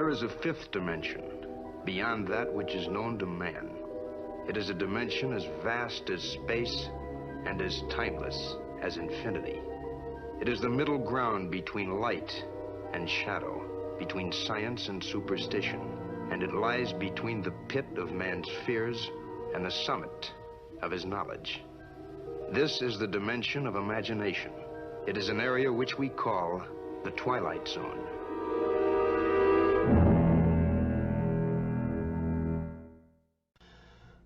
there is a fifth dimension, beyond that which is known to man. It is a dimension as vast as space and as timeless as infinity. It is the middle ground between light and shadow, between science and superstition, and it lies between the pit of man's fears and the summit of his knowledge. This is the dimension of imagination. It is an area which we call the Twilight Zone.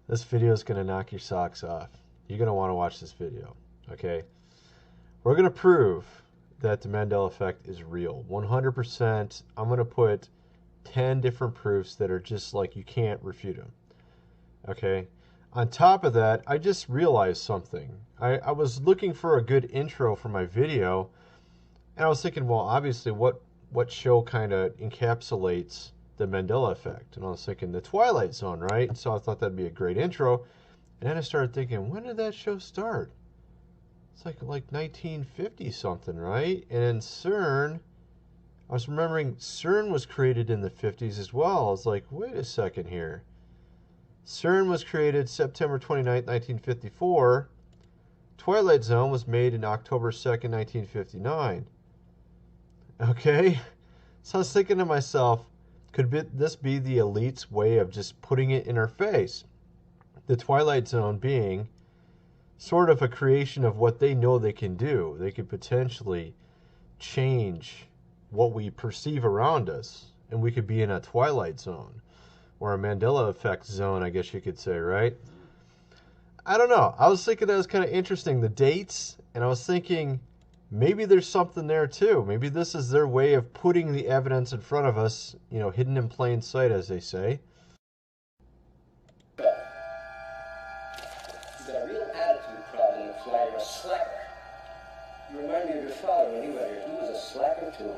This video is going to knock your socks off. You're going to want to watch this video, okay? We're going to prove that the Mandela effect is real. 100%. I'm going to put 10 different proofs that are just like you can't refute them, okay? On top of that, I just realized something. I was looking for a good intro for my video, and I was thinking, well, obviously, what show kind of encapsulates the Mandela effect? And I was thinking the Twilight Zone, right? So I thought that'd be a great intro. And then I started thinking, when did that show start? It's like 1950 something, right? And then CERN, I was remembering CERN was created in the 50s as well. I was like, wait a second here. CERN was created September 29th, 1954. Twilight Zone was made in October 2nd, 1959. Okay? So I was thinking to myself, could this be the elite's way of just putting it in our face? The Twilight Zone being sort of a creation of what they know they can do. They could potentially change what we perceive around us, and we could be in a Twilight Zone, or a Mandela effect zone, I guess you could say, right? I don't know. I was thinking that was kind of interesting, the dates, and I was thinking maybe there's something there too. Maybe this is their way of putting the evidence in front of us, you know, hidden in plain sight, as they say. You've got a real attitude problem, McFly. You're a slacker. You remind me of your father when he was here. He was a slacker too.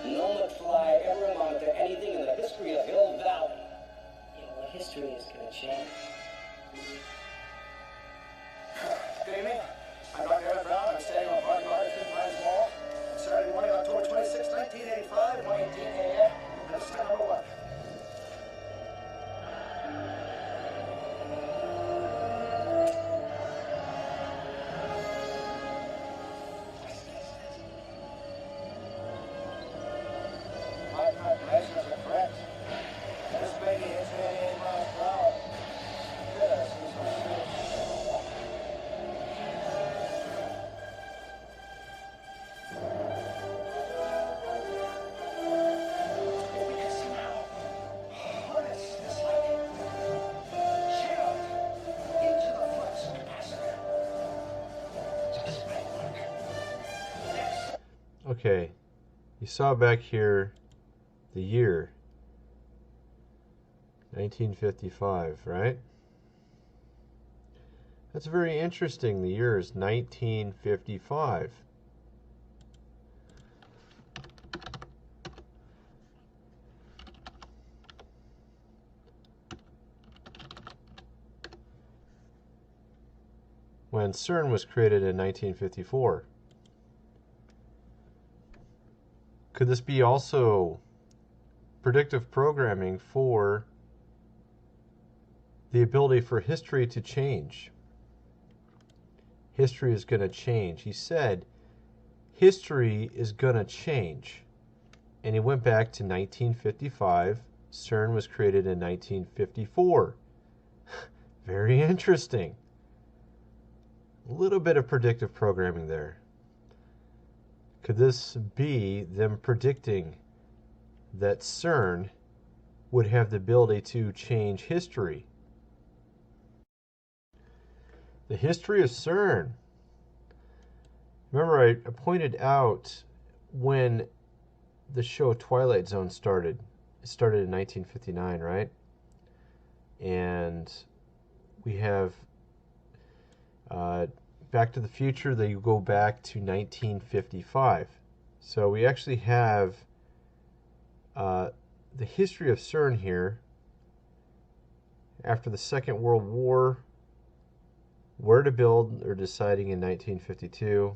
No McFly ever amounted to anything in the history of Hill Valley. Yeah, well, history is going to change. Good evening. I'm Dr. Emmett Brown. I'm staying on Park Market, Pines Mall. Saturday morning, October 26, 1985, 1:18 a.m. This is number 1. My calculations are correct. This baby is 88 miles per hour. This is a shit. Okay, you saw back here the year 1955, right? That's very interesting. The year is 1955. When CERN was created in 1954. Could this be also predictive programming for the ability for history to change? History is going to change. He said history is going to change. And he went back to 1955. CERN was created in 1954. Very interesting. A little bit of predictive programming there. Could this be them predicting that CERN would have the ability to change history? The history of CERN. Remember, I pointed out when the show Twilight Zone started. It started in 1959, right? And we have Back to the Future, they go back to 1955. So we actually have the history of CERN here. After the Second World War, where to build are deciding in 1952.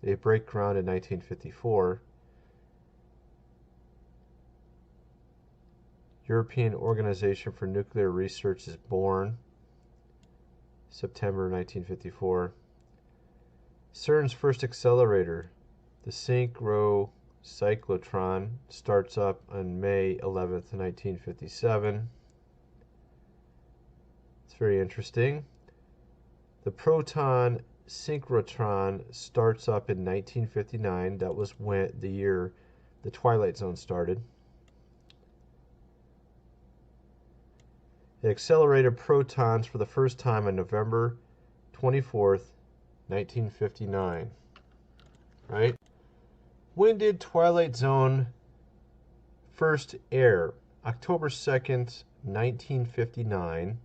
They break ground in 1954. European Organization for Nuclear Research is born. September 1954. CERN's first accelerator, the synchrocyclotron, starts up on May 11th, 1957. It's very interesting. The proton synchrotron starts up in 1959. That was when the year the Twilight Zone started. It accelerated protons for the first time on November 24th, 1959. Right? When did Twilight Zone first air? October 2nd, 1959.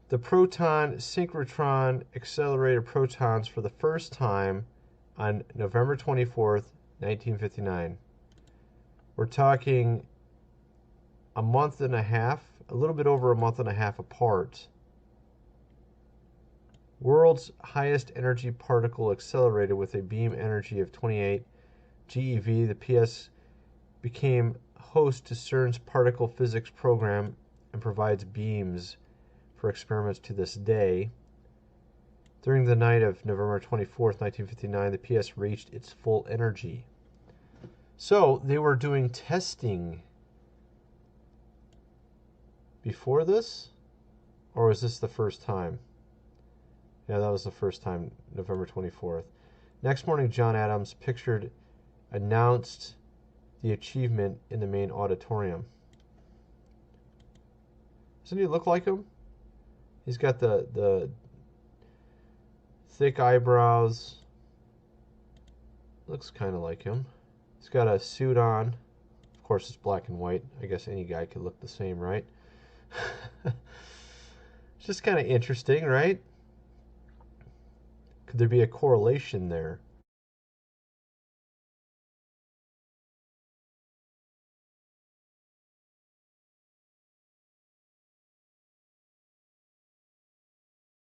The proton synchrotron accelerated protons for the first time on November 24th, 1959. We're talking a month and a half, a little bit over a month and a half apart. World's highest energy particle accelerator with a beam energy of 28 GeV. The PS became host to CERN's particle physics program and provides beams for experiments to this day. During the night of November 24th, 1959, the PS reached its full energy. So they were doing testing before this? Or was this the first time? Yeah, that was the first time, November 24th. Next morning, John Adams announced the achievement in the main auditorium. Doesn't he look like him? He's got the thick eyebrows. Looks kind of like him. He's got a suit on. Of course, it's black and white. I guess any guy could look the same, right? It's just kind of interesting, right? Could there be a correlation there?